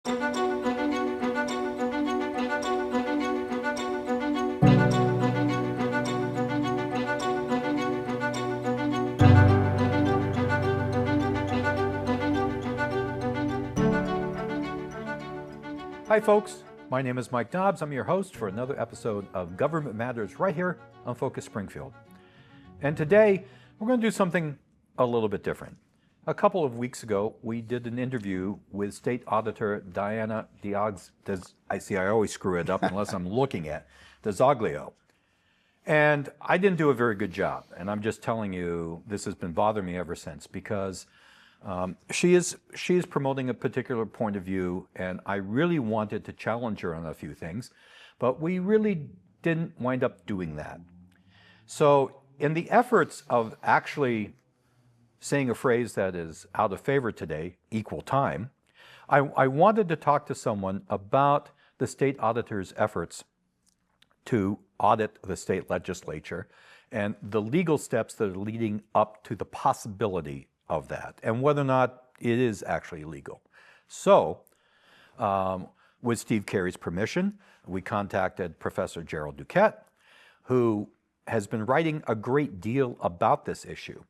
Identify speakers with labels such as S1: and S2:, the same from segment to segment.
S1: Hi folks, my name is Mike Dobbs. I'm your host for another episode of Government Matters right here on Focus Springfield. And today we're going to do something a little bit different. A couple of weeks ago we did an interview with State Auditor Diana I always screw it up unless I'm looking at D'Azoglio. And I didn't do a very good job, and I'm just telling you this has been bothering me ever since because she is promoting a particular point of view, and I really wanted to challenge her on a few things, but we really didn't wind up doing that. So in the efforts of actually saying a phrase that is out of favor today, equal time, I wanted to talk to someone about the state auditor's efforts to audit the state legislature and the legal steps that are leading up to the possibility of that, and whether or not it is actually legal. So, with Steve Carey's permission, we contacted Professor Jerold Duquette, who has been writing a great deal about this issue.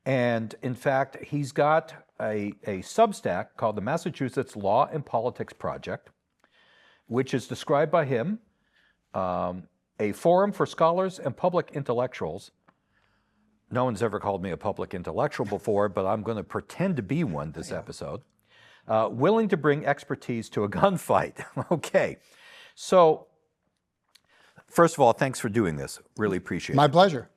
S1: And in fact, he's got a Substack called the Massachusetts Law and Politics Project, which is described by him a forum for scholars and public intellectuals. No one's ever called me a public intellectual before, but I'm going to pretend to be one this episode. Willing to bring expertise to a gunfight. Okay. So, first of all, thanks for doing this. Really appreciate it.
S2: My pleasure.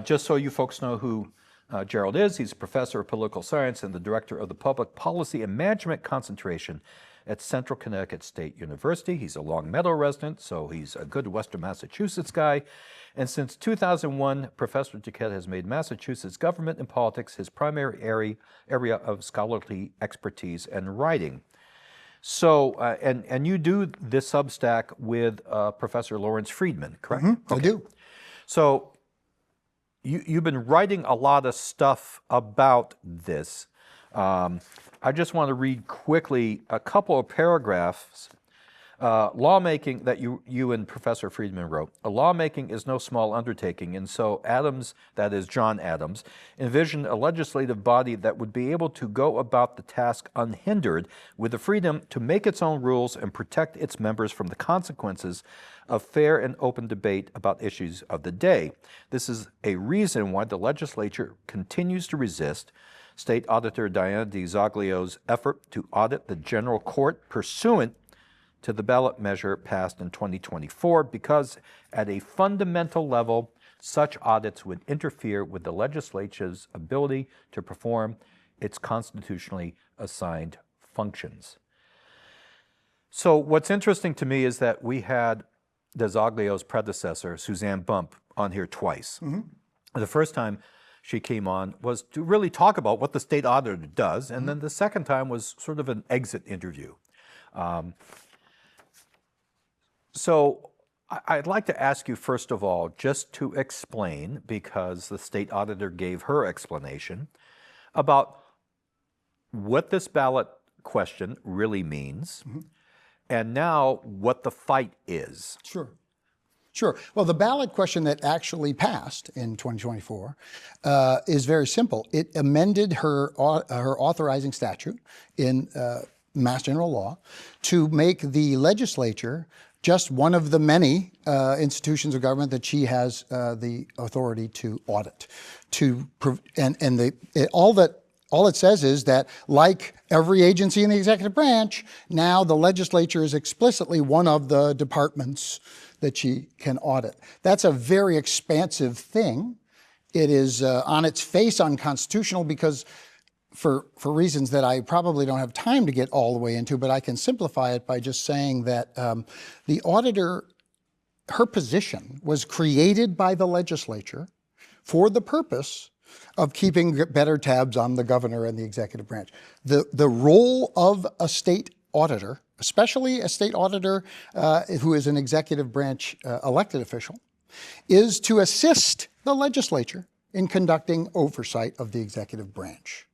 S1: Just so you folks know who Jerold is, he's a professor of political science and the director of the Public Policy and Management Concentration at Central Connecticut State University. He's a Long Meadow resident, so he's a good Western Massachusetts guy. And since 2001, Professor Duquette has made Massachusetts government and politics his primary area of scholarly expertise and writing. So, and you do this Substack with Professor Lawrence Friedman, correct?
S2: Mm-hmm,
S1: okay.
S2: I do.
S1: So, you've been writing a lot of stuff about this. I just want to read quickly a couple of paragraphs. Lawmaking that you and Professor Friedman wrote. Lawmaking is no small undertaking, and so Adams, that is John Adams, envisioned a legislative body that would be able to go about the task unhindered with the freedom to make its own rules and protect its members from the consequences of fair and open debate about issues of the day. This is a reason why the legislature continues to resist State Auditor Diana D'Azoglio's effort to audit the general court pursuant to the ballot measure passed in 2024, because at a fundamental level, such audits would interfere with the legislature's ability to perform its constitutionally assigned functions. So what's interesting to me is that we had D'Azoglio's predecessor, Suzanne Bump, on here twice. Mm-hmm. The first time she came on was to really talk about what the state auditor does, and then the second time was sort of an exit interview. So I'd like to ask you, first of all, just to explain, because the state auditor gave her explanation, about what this ballot question really means, and now what the fight is.
S2: Sure. Well, the ballot question that actually passed in 2024 is very simple. It amended her authorizing statute in Mass General Law to make the legislature just one of the many institutions of government that she has the authority to audit. All it says is that, like every agency in the executive branch, now the legislature is explicitly one of the departments that she can audit. That's a very expansive thing. It is on its face unconstitutional because for reasons that I probably don't have time to get all the way into, but I can simplify it by just saying that the auditor, her position was created by the legislature for the purpose of keeping better tabs on the governor and the executive branch. The role of a state auditor, especially a state auditor who is an executive branch elected official, is to assist the legislature in conducting oversight of the executive branch.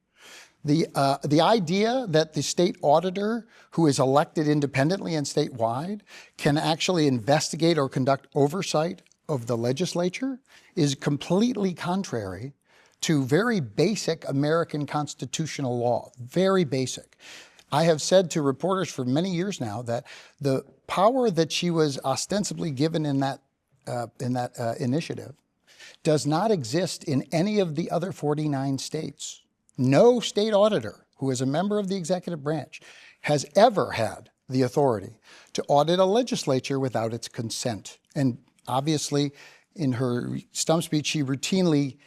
S2: The idea that the state auditor, who is elected independently and statewide, can actually investigate or conduct oversight of the legislature is completely contrary to very basic American constitutional law, very basic. I have said to reporters for many years now that the power that she was ostensibly given in that initiative does not exist in any of the other 49 states. No state auditor who is a member of the executive branch has ever had the authority to audit a legislature without its consent. And obviously, in her stump speech, she routinely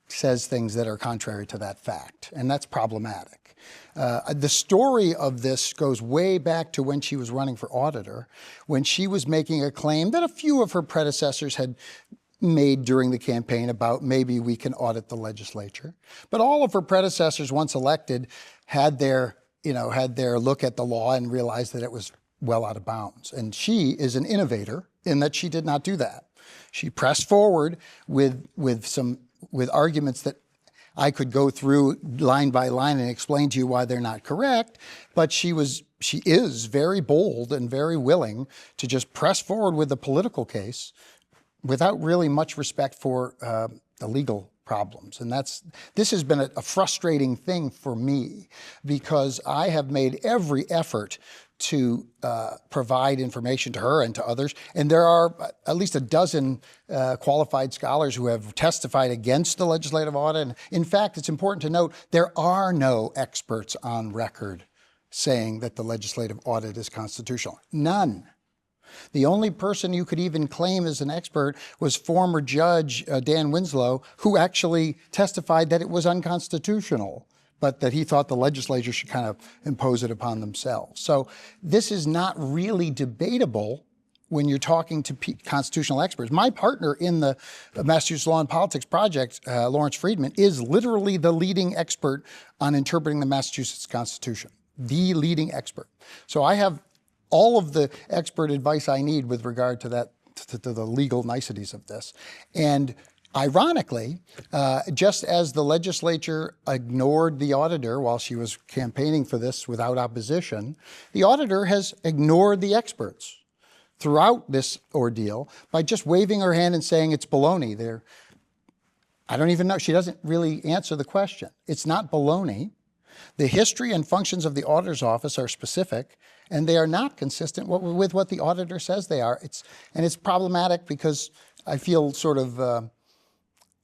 S2: says things that are contrary to that fact, and that's problematic. The story of this goes way back to when she was running for auditor, when she was making a claim that a few of her predecessors had made during the campaign about maybe we can audit the legislature. But all of her predecessors, once elected, had their look at the law and realized that it was well out of bounds. And she is an innovator in that she did not do that. She pressed forward with arguments that I could go through line by line and explain to you why they're not correct, but she is very bold and very willing to just press forward with the political case without really much respect for the legal problems. And this has been a frustrating thing for me, because I have made every effort to provide information to her and to others. And there are at least a dozen qualified scholars who have testified against the legislative audit. And in fact, it's important to note, there are no experts on record saying that the legislative audit is constitutional. None. The only person you could even claim as an expert was former Judge Dan Winslow, who actually testified that it was unconstitutional, but that he thought the legislature should kind of impose it upon themselves. So this is not really debatable when you're talking to constitutional experts. My partner in the Massachusetts Law and Politics Project, Lawrence Friedman, is literally the leading expert on interpreting the Massachusetts Constitution, the leading expert. So I have all of the expert advice I need with regard to that, to the legal niceties of this. And ironically, just as the legislature ignored the auditor while she was campaigning for this without opposition, the auditor has ignored the experts throughout this ordeal by just waving her hand and saying it's baloney. I don't even know. She doesn't really answer the question. It's not baloney. The history and functions of the auditor's office are specific, and they are not consistent with what the auditor says they are. It's problematic because I feel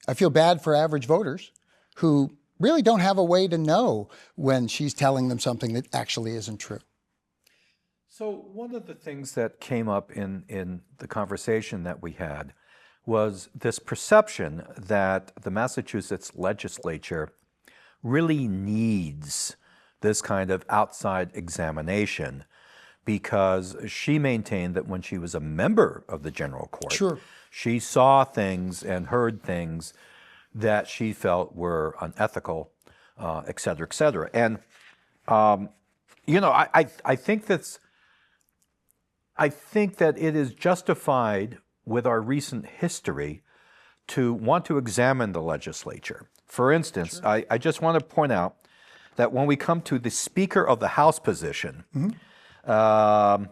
S2: I feel bad for average voters who really don't have a way to know when she's telling them something that actually isn't true.
S1: So one of the things that came up in the conversation that we had was this perception that the Massachusetts legislature really needs this kind of outside examination, because she maintained that when she was a member of the general court,
S2: sure,
S1: she saw things and heard things that she felt were unethical, et cetera, et cetera. And, I think that it is justified with our recent history to want to examine the legislature. For instance, sure, I just want to point out that when we come to the Speaker of the House position, Charles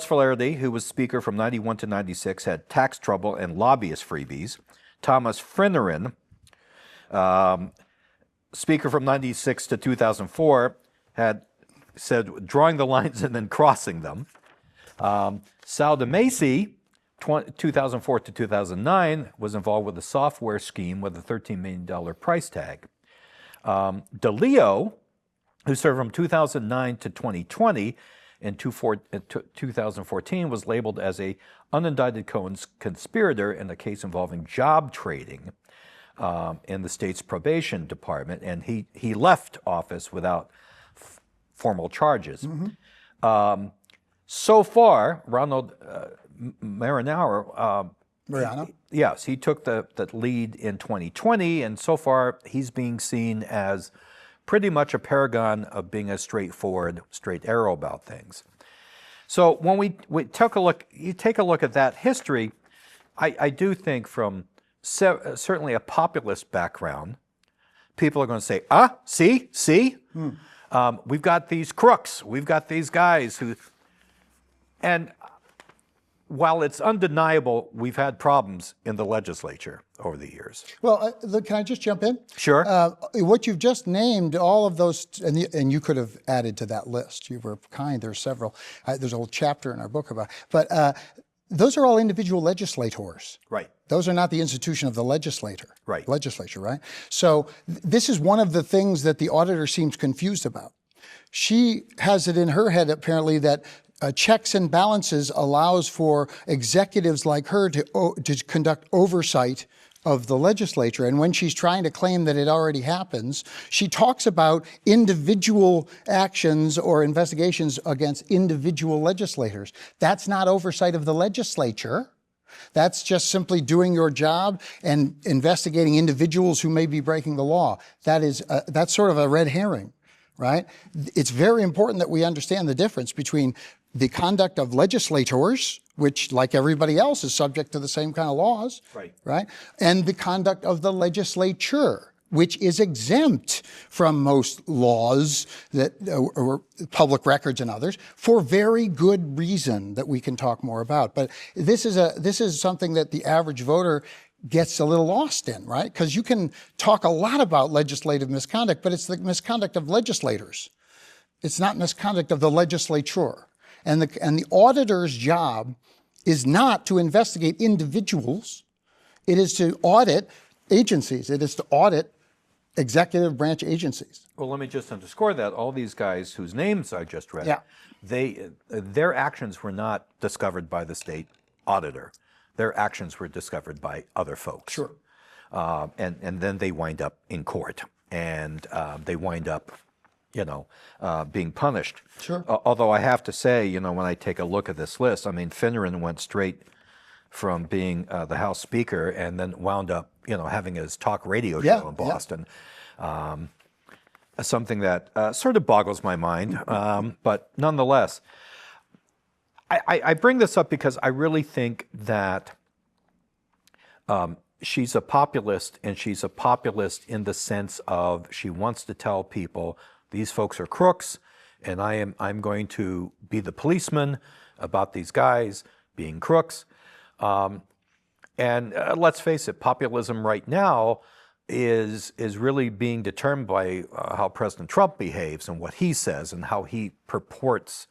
S1: Flaherty, who was Speaker from 91 to 96, had tax trouble and lobbyist freebies. Thomas Finneran, Speaker from 96 to 2004, had said drawing the lines and then crossing them. Sal DeMacy, 2004 to 2009, was involved with a software scheme with a $13 million price tag. DeLeo, who served from 2009 to 2020, in 2014 was labeled as a unindicted conspirator in a case involving job trading in the state's probation department, and he left office without formal charges. Mm-hmm. So far, Ronald Mariano, yes, he took the lead in 2020, and so far he's being seen as pretty much a paragon of being a straightforward, straight arrow about things. So when we take a look at that history, I do think from certainly a populist background, people are going to say, see? We've got these crooks. We've got these guys who... And while it's undeniable, we've had problems in the legislature over the years.
S2: Well, can I just jump in?
S1: Sure.
S2: What you've just named, all of those, and you could have added to that list. You were kind. There's several. There's a whole chapter in our book about it. But those are all individual legislators.
S1: Right.
S2: Those are not the institution of the legislature.
S1: Right.
S2: Legislature, right? So this is one of the things that the auditor seems confused about. She has it in her head, apparently, that checks and balances allows for executives like her to conduct oversight of the legislature. And when she's trying to claim that it already happens, she talks about individual actions or investigations against individual legislators. That's not oversight of the legislature. That's just simply doing your job and investigating individuals who may be breaking the law. That's sort of a red herring, right? It's very important that we understand the difference between the conduct of legislators, which, like everybody else, is subject to the same kind of laws, right? And the conduct of the legislature, which is exempt from most laws that or public records and others, for very good reason that we can talk more about. But this is something that the average voter gets a little lost in, right? Because you can talk a lot about legislative misconduct, but it's the misconduct of legislators. It's not misconduct of the legislature. And the auditor's job is not to investigate individuals. It is to audit agencies. It is to audit executive branch agencies.
S1: Well, let me just underscore that. All these guys whose names I just read, their actions were not discovered by the state auditor. Their actions were discovered by other folks.
S2: Sure.
S1: And then they wind up in court, and they wind up being punished.
S2: Sure.
S1: Although I have to say, when I take a look at this list, I mean, Finneran went straight from being the House Speaker and then wound up, having his talk radio show in Boston. Something that sort of boggles my mind, but nonetheless, I bring this up because I really think that she's a populist, and she's a populist in the sense of she wants to tell people these folks are crooks, and I'm going to be the policeman about these guys being crooks. And let's face it, populism right now is really being determined by how President Trump behaves and what he says and how he purports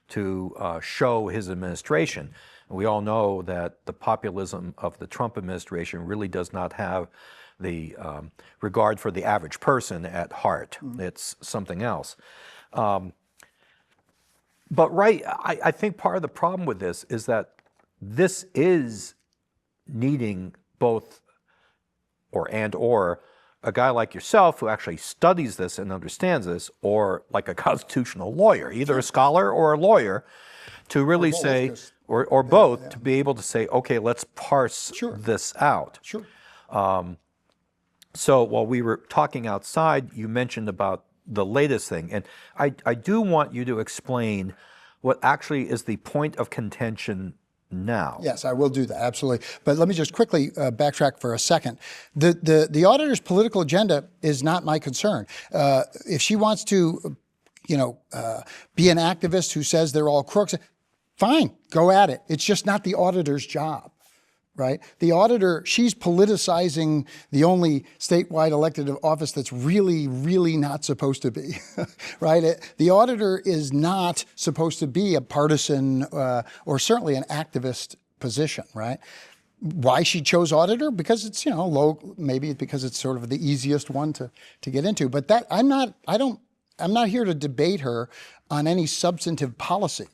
S1: to show his administration. We all know that the populism of the Trump administration really does not have the regard for the average person at heart. It's something else. But I think part of the problem with this is that this is needing both or a guy like yourself who actually studies this and understands this, or like a constitutional lawyer, either a scholar or a lawyer, to really say, or both, to be able to say, okay, let's parse this out.
S2: Sure.
S1: So while we were talking outside, you mentioned about the latest thing, and I do want you to explain what actually is the point of contention now.
S2: Yes, I will do that, absolutely. But let me just quickly backtrack for a second. The auditor's political agenda is not my concern. If she wants to, be an activist who says they're all crooks, fine, go at it. It's just not the auditor's job. Right? The auditor, she's politicizing the only statewide elected office that's really, really not supposed to be, right? The auditor is not supposed to be a partisan or certainly an activist position, right? Why she chose auditor? Because it's, low, maybe because it's sort of the easiest one to get into. But I'm not here to debate her on any substantive policy.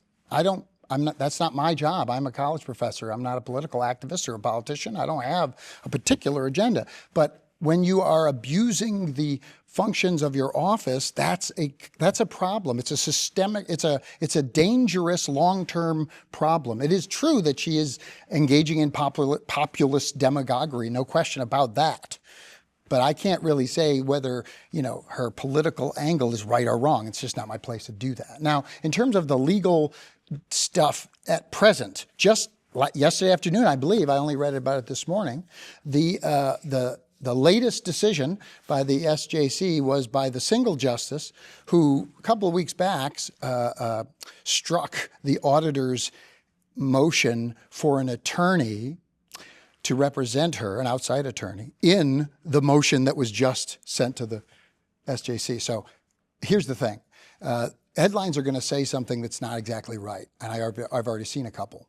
S2: That's not my job. I'm a college professor. I'm not a political activist or a politician. I don't have a particular agenda. But when you are abusing the functions of your office, that's a problem. It's a systemic, it's a dangerous long-term problem. It is true that she is engaging in populist demagoguery, no question about that. But I can't really say whether, her political angle is right or wrong. It's just not my place to do that. Now, in terms of the legal stuff at present, just like yesterday afternoon, I believe, I only read about it this morning, the the latest decision by the SJC was by the single justice who, a couple of weeks back, struck the auditor's motion for an attorney to represent her, an outside attorney, in the motion that was just sent to the SJC. So here's the thing. Headlines are going to say something that's not exactly right, and I've already seen a couple.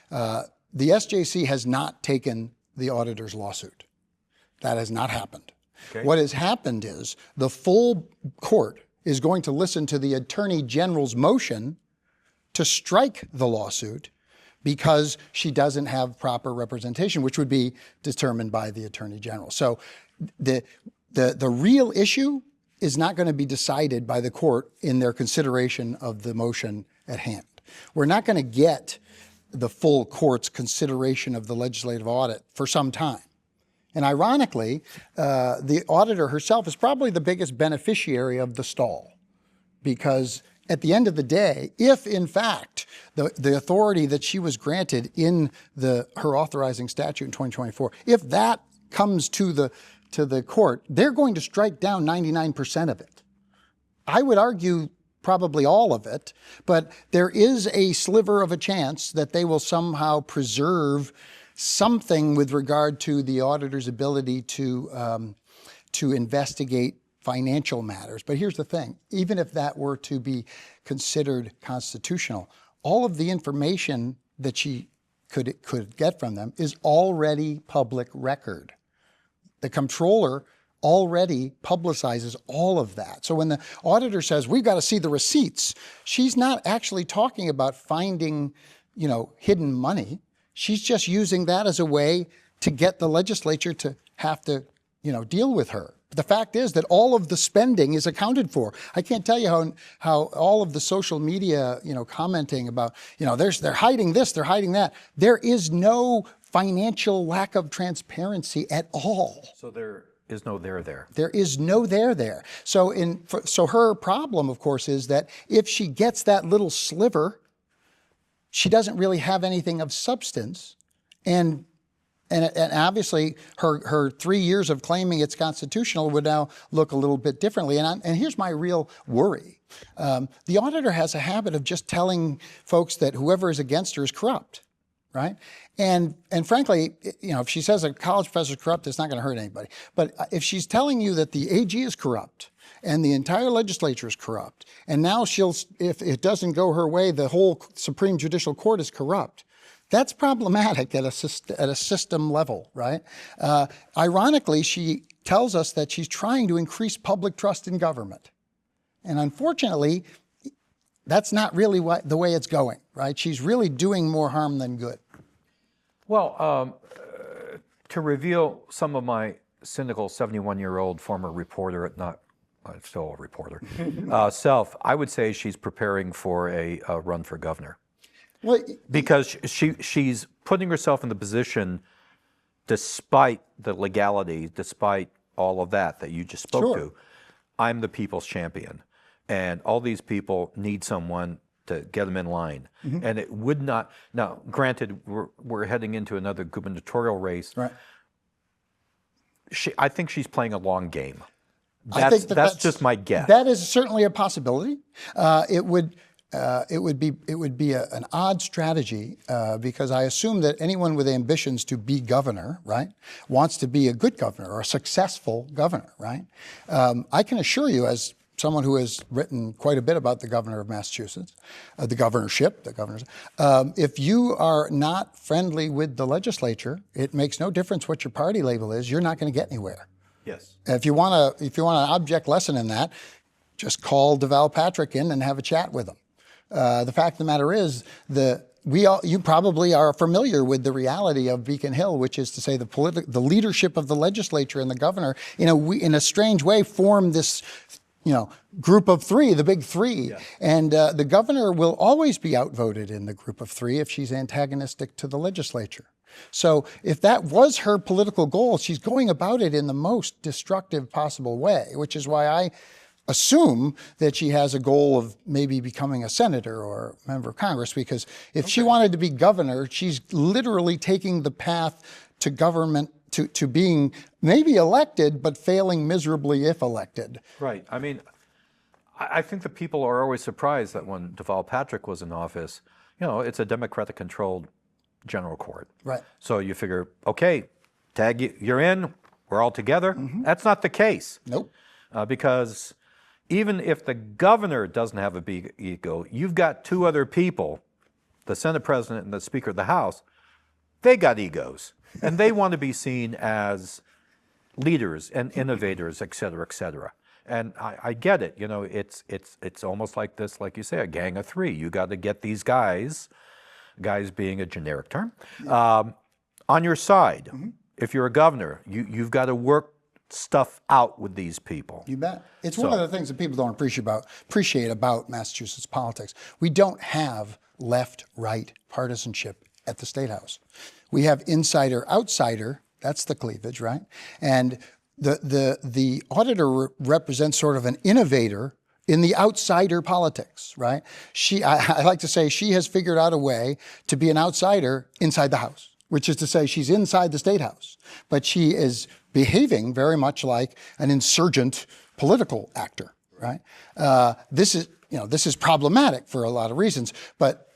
S2: The SJC has not taken the auditor's lawsuit. That has not happened. Okay. What has happened is the full court is going to listen to the Attorney General's motion to strike the lawsuit because she doesn't have proper representation, which would be determined by the Attorney General. So the real issue is not going to be decided by the court in their consideration of the motion at hand. We're not going to get the full court's consideration of the legislative audit for some time. And ironically, the auditor herself is probably the biggest beneficiary of the stall, because at the end of the day, if in fact the authority that she was granted in her authorizing statute in 2024, if that comes to the court, they're going to strike down 99% of it. I would argue probably all of it, but there is a sliver of a chance that they will somehow preserve something with regard to the auditor's ability to investigate financial matters. But here's the thing, even if that were to be considered constitutional, all of the information that she could get from them is already public record. The comptroller already publicizes all of that. So when the auditor says, we've got to see the receipts, she's not actually talking about finding, hidden money. She's just using that as a way to get the legislature to have to, deal with her. But the fact is that all of the spending is accounted for. I can't tell you how all of the social media, commenting about, they're hiding this, they're hiding that. There is no financial lack of transparency at all.
S1: So there is no there there.
S2: There is no there there. So her problem, of course, is that if she gets that little sliver, she doesn't really have anything of substance, and obviously her 3 years of claiming it's constitutional would now look a little bit differently. And here's my real worry. The auditor has a habit of just telling folks that whoever is against her is corrupt, right? And frankly, if she says a college professor is corrupt, it's not going to hurt anybody. But if she's telling you that the AG is corrupt and the entire legislature is corrupt, and now if it doesn't go her way, the whole Supreme Judicial Court is corrupt, that's problematic at a system level, right? Ironically, she tells us that she's trying to increase public trust in government. And unfortunately, that's not really the way it's going, right? She's really doing more harm than good.
S1: Well, to reveal some of my cynical 71-year-old former reporter, still a reporter, self, I would say she's preparing for a run for governor. Well, because she's putting herself in the position, despite the legality, despite all of that you just spoke to, I'm the people's champion. And all these people need someone to get them in line. Mm-hmm. And it would not, now granted, we're heading into another gubernatorial race. Right. I think she's playing a long game. That's just my guess.
S2: That is certainly a possibility. It would be an odd strategy because I assume that anyone with ambitions to be governor, right, wants to be a good governor or a successful governor, right? I can assure you, as someone who has written quite a bit about the governor of Massachusetts, the governorship, the governors, if you are not friendly with the legislature, it makes no difference what your party label is. You're not going to get anywhere.
S1: Yes.
S2: If you want an object lesson in that, just call DeVal Patrick in and have a chat with him. The fact of the matter is, you probably are familiar with the reality of Beacon Hill, which is to say the leadership of the legislature and the governor, in a strange way, form this, group of three, the big three. Yeah. And the governor will always be outvoted in the group of three if she's antagonistic to the legislature. So if that was her political goal, she's going about it in the most destructive possible way, which is why I assume that she has a goal of maybe becoming a senator or a member of Congress, because if she wanted to be governor, she's literally taking the path to government to being maybe elected, but failing miserably if elected.
S1: Right. I mean, I think that people are always surprised that when Deval Patrick was in office, it's a Democratic-controlled general court.
S2: Right.
S1: So you figure, okay, tag you're in, we're all together. That's not the case.
S2: Nope.
S1: Because even if the governor doesn't have a big ego, you've got two other people, the Senate President and the Speaker of the House, they got egos. And they want to be seen as leaders and innovators, et cetera, et cetera. And I get it. It's almost like this, like you say, a gang of three. You got to get these guys being a generic term, on your side. If you're a governor, you've got to work stuff out with these people.
S2: You bet. It's one of the things that people don't appreciate about Massachusetts politics. We don't have left-right partisanship at the State House. We have insider-outsider. That's the cleavage, right? And the auditor represents sort of an innovator in the outsider politics, right? I like to say she has figured out a way to be an outsider inside the House, which is to say she's inside the State House, but she is behaving very much like an insurgent political actor, right? This is problematic for a lot of reasons, but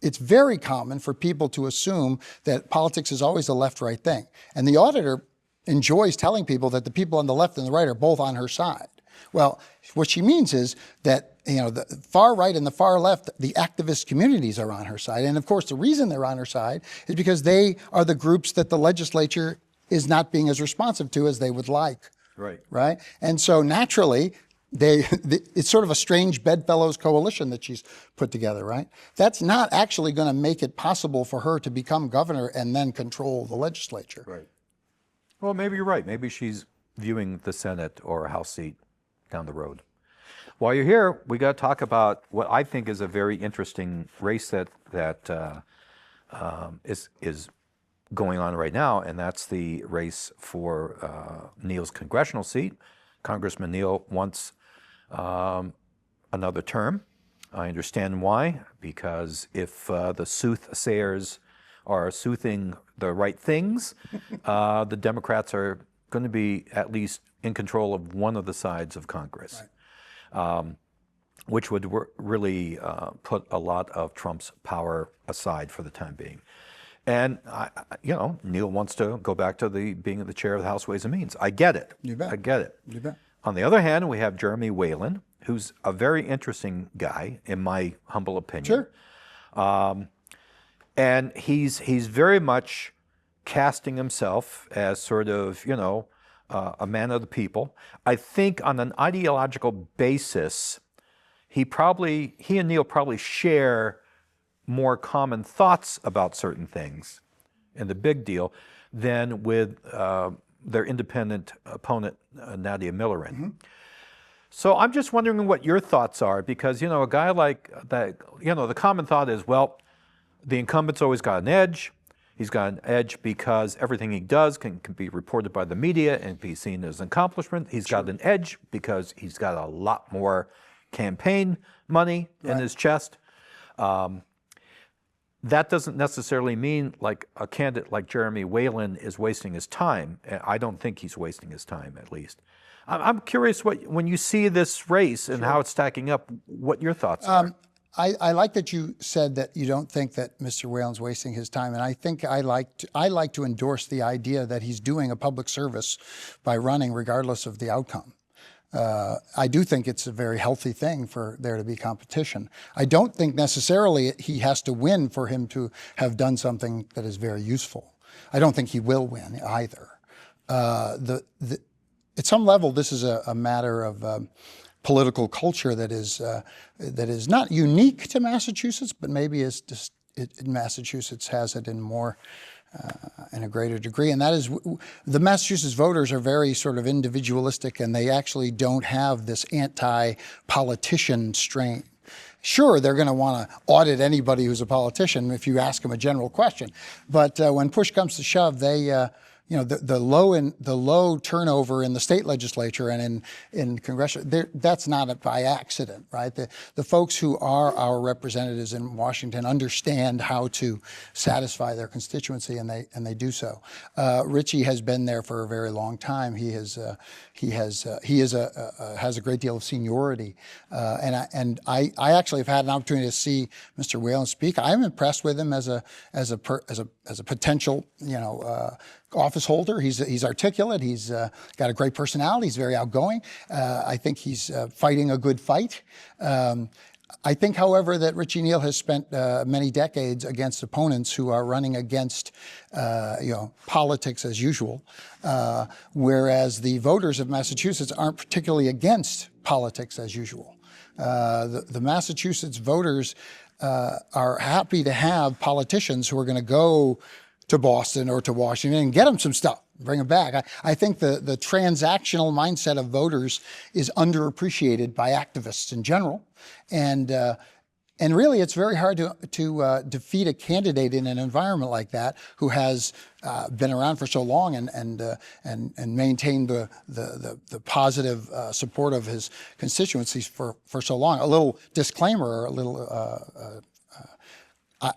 S2: it's very common for people to assume that politics is always a left-right thing. And the auditor enjoys telling people that the people on the left and the right are both on her side. Well, what she means is that the far right and the far left, the activist communities are on her side. And of course, the reason they're on her side is because they are the groups that the legislature is not being as responsive to as they would like.
S1: Right.
S2: Right? And so naturally, it's sort of a strange bedfellows coalition that she's put together, right? That's not actually going to make it possible for her to become governor and then control the legislature.
S1: Right. Well, maybe you're right. Maybe she's viewing the Senate or a House seat down the road. While you're here, we got to talk about what I think is a very interesting race that is going on right now, and that's the race for Neal's congressional seat. Congressman Neal wants another term. I understand why, because if the soothsayers are soothing the right things, the Democrats are going to be at least in control of one of the sides of Congress, right. Which would really put a lot of Trump's power aside for the time being. And, Neal wants to go back to being the chair of the House Ways and Means. I get it.
S2: You bet.
S1: I get it.
S2: You bet.
S1: On the other hand, we have Jeremy Whalen, who's a very interesting guy, in my humble opinion.
S2: Sure.
S1: And he's very much casting himself as sort of, a man of the people. I think on an ideological basis, he and Neal probably share more common thoughts about certain things in the big deal than with their independent opponent, Nadia Millerin. So I'm just wondering what your thoughts are, because, a guy like that, the common thought is, well, the incumbent's always got an edge. He's got an edge because everything he does can be reported by the media and be seen as an accomplishment. He's got an edge because he's got a lot more campaign money in his chest. That doesn't necessarily mean like a candidate like Jeremy Whalen is wasting his time. I don't think he's wasting his time, at least. I'm curious when you see this race and how it's stacking up, what your thoughts are.
S2: I like that you said that you don't think that Mr. Whalen's wasting his time, and I think I like to endorse the idea that he's doing a public service by running regardless of the outcome. I do think it's a very healthy thing for there to be competition. I don't think necessarily he has to win for him to have done something that is very useful. I don't think he will win either. At some level, this is a matter of political culture that is not unique to Massachusetts, but maybe is just Massachusetts has it in a greater degree, and that is the Massachusetts voters are very sort of individualistic, and they actually don't have this anti-politician strain. Sure, they're going to want to audit anybody who's a politician if you ask them a general question, but when push comes to shove, they the low turnover in the state legislature and in congressional, that's not by accident, right? The folks who are our representatives in Washington understand how to satisfy their constituency, and they do so. Richie has been there for a very long time. He has a great deal of seniority, and I actually have had an opportunity to see Mr. Whalen speak. I'm impressed with him as a potential office holder. He's articulate. He's got a great personality. He's very outgoing. I think he's fighting a good fight. I think, however, that Richie Neal has spent many decades against opponents who are running against, politics as usual, whereas the voters of Massachusetts aren't particularly against politics as usual. The Massachusetts voters are happy to have politicians who are going to go to Boston or to Washington and get them some stuff, bring them back. I think the transactional mindset of voters is underappreciated by activists in general, and really it's very hard to defeat a candidate in an environment like that who has been around for so long and maintained the positive support of his constituencies for so long. A little disclaimer,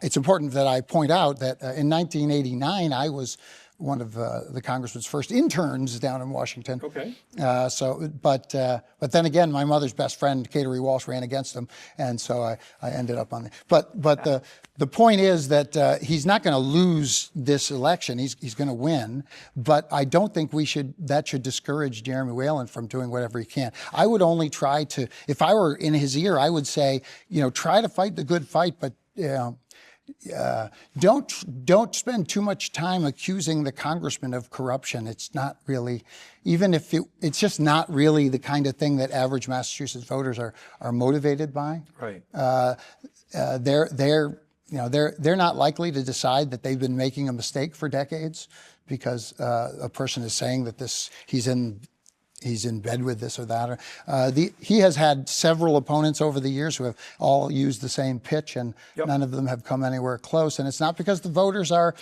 S2: it's important that I point out that in 1989, I was one of the congressman's first interns down in Washington.
S1: Okay.
S2: But then again, my mother's best friend, Catering Walsh, ran against him, and so I ended up on the. But the point is that he's not going to lose this election. He's going to win. But I don't think that should discourage Jeremy Whalen from doing whatever he can. I would only try to, if I were in his ear, I would say, try to fight the good fight, but don't spend too much time accusing the congressman of corruption. It's not really, even if it's just not really the kind of thing that average Massachusetts voters are motivated by.
S1: Right.
S2: They're not likely to decide that they've been making a mistake for decades because a person is saying that he's in bed with this or that. He has had several opponents over the years who have all used the same pitch, and none of them have come anywhere close. And it's not because the voters are,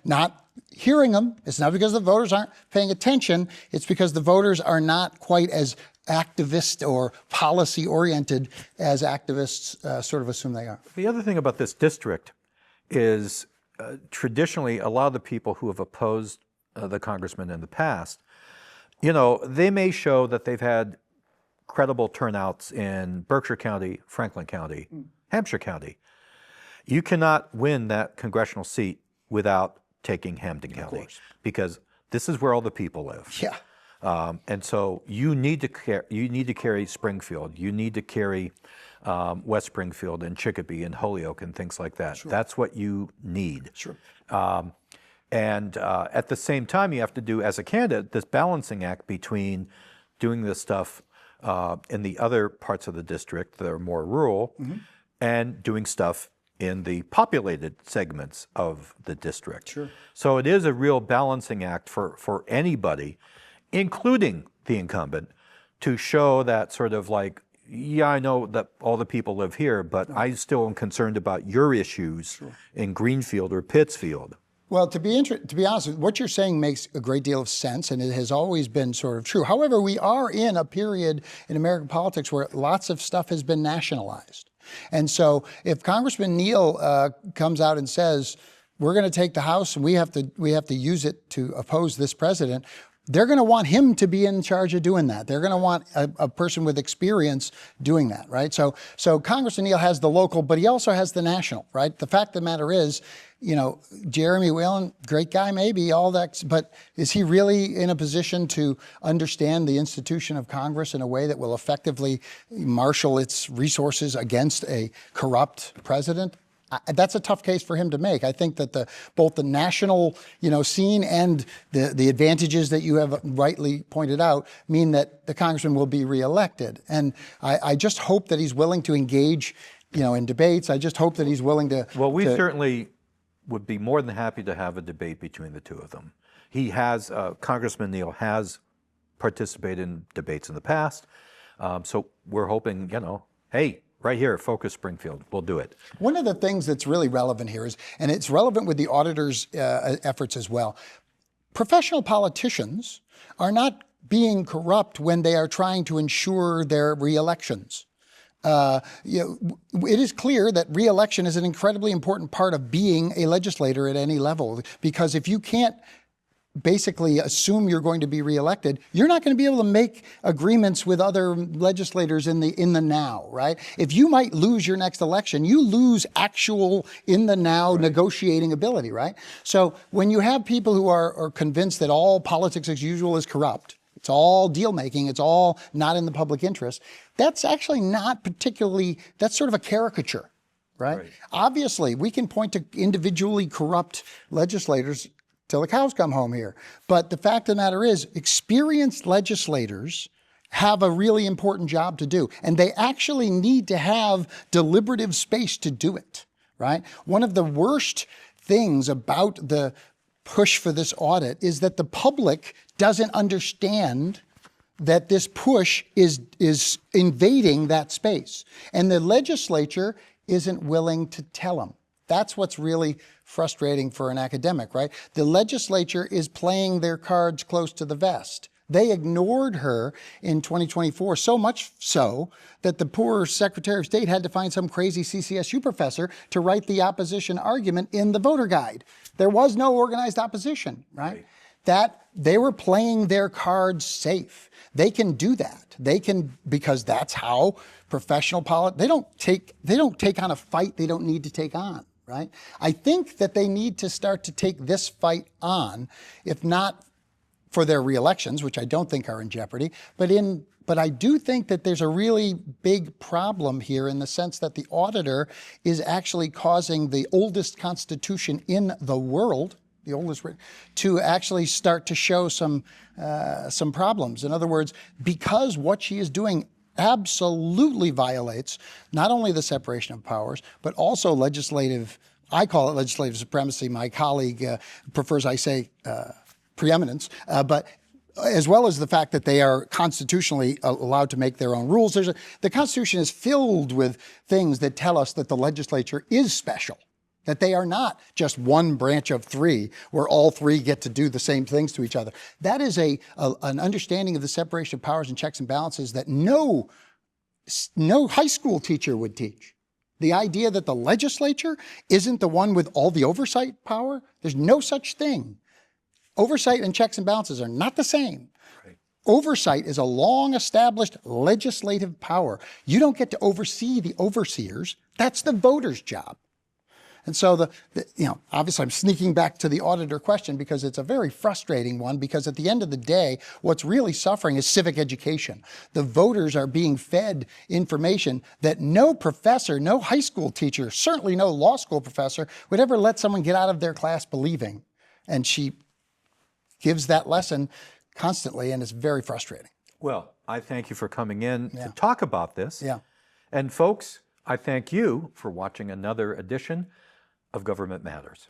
S2: not hearing them. It's not because the voters aren't paying attention. It's because the voters are not quite as activist or policy-oriented as activists sort of assume they are.
S1: The other thing about this district is traditionally a lot of the people who have opposed the congressman in the past, they may show that they've had credible turnouts in Berkshire County, Franklin County, Hampshire County. You cannot win that congressional seat without taking Hampden County, because this is where all the people live.
S2: Yeah.
S1: And so you need to carry Springfield. You need to carry West Springfield and Chicopee and Holyoke and things like that. Sure. That's what you need.
S2: Sure.
S1: And at the same time, you have to do, as a candidate, this balancing act between doing this stuff in the other parts of the district that are more rural and doing stuff in the populated segments of the district.
S2: Sure.
S1: So it is a real balancing act for anybody, including the incumbent, to show that sort of like, yeah, I know that all the people live here, but I still am concerned about your issues in Greenfield or Pittsfield.
S2: Well, to be honest, what you're saying makes a great deal of sense, and it has always been sort of true. However, we are in a period in American politics where lots of stuff has been nationalized. And so if Congressman Neal comes out and says, we're going to take the House and we have to use it to oppose this president, they're going to want him to be in charge of doing that. They're going to want a person with experience doing that, right? So Congressman Neal has the local, but he also has the national, right? The fact of the matter is, Jeremy Whalen, great guy maybe, all that, but is he really in a position to understand the institution of Congress in a way that will effectively marshal its resources against a corrupt president? That's a tough case for him to make. I think that both the national, scene and the advantages that you have rightly pointed out mean that the congressman will be reelected. And I just hope that he's willing to engage, in debates. I just hope that he's willing to.
S1: Well, we certainly would be more than happy to have a debate between the two of them. He has, Congressman Neal has participated in debates in the past. So we're hoping, hey, right here, Focus Springfield, we'll do it.
S2: One of the things that's really relevant here is, and it's relevant with the auditor's efforts as well, professional politicians are not being corrupt when they are trying to ensure their re-elections. It is clear that re-election is an incredibly important part of being a legislator at any level, because if you can't basically assume you're going to be reelected, you're not going to be able to make agreements with other legislators in the now, right? If you might lose your next election, you lose actual in the now negotiating ability, right? So when you have people who are convinced that all politics as usual is corrupt, it's all deal making, it's all not in the public interest, that's actually not particularly, that's sort of a caricature, right? Obviously, we can point to individually corrupt legislators till the cows come home here. But the fact of the matter is, experienced legislators have a really important job to do, and they actually need to have deliberative space to do it, right? One of the worst things about the push for this audit is that the public doesn't understand that this push is invading that space, and the legislature isn't willing to tell them. That's what's really frustrating for an academic, right? The legislature is playing their cards close to the vest. They ignored her in 2024, so much so that the poor Secretary of State had to find some crazy CCSU professor to write the opposition argument in the voter guide. There was no organized opposition, right? That they were playing their cards safe. They can do that. They can, because that's how professional politics, they don't take on a fight they don't need to take on. Right? I think that they need to start to take this fight on, if not for their reelections, which I don't think are in jeopardy, but I do think that there's a really big problem here in the sense that the auditor is actually causing the oldest constitution in the world, the oldest, to actually start to show some problems. In other words, because what she is doing absolutely violates not only the separation of powers, but also legislative, I call it legislative supremacy. My colleague prefers I say preeminence, but as well as the fact that they are constitutionally allowed to make their own rules. The Constitution is filled with things that tell us that the legislature is special, that they are not just one branch of three where all three get to do the same things to each other. That is an understanding of the separation of powers and checks and balances that no high school teacher would teach. The idea that the legislature isn't the one with all the oversight power, there's no such thing. Oversight and checks and balances are not the same. Right. Oversight is a long-established legislative power. You don't get to oversee the overseers. That's the voters' job. And so obviously I'm sneaking back to the auditor question because it's a very frustrating one, because at the end of the day, what's really suffering is civic education. The voters are being fed information that no professor, no high school teacher, certainly no law school professor would ever let someone get out of their class believing. And she gives that lesson constantly, and it's very frustrating.
S1: Well, I thank you for coming in to talk about this.
S2: Yeah.
S1: And folks, I thank you for watching another edition of Government Matters.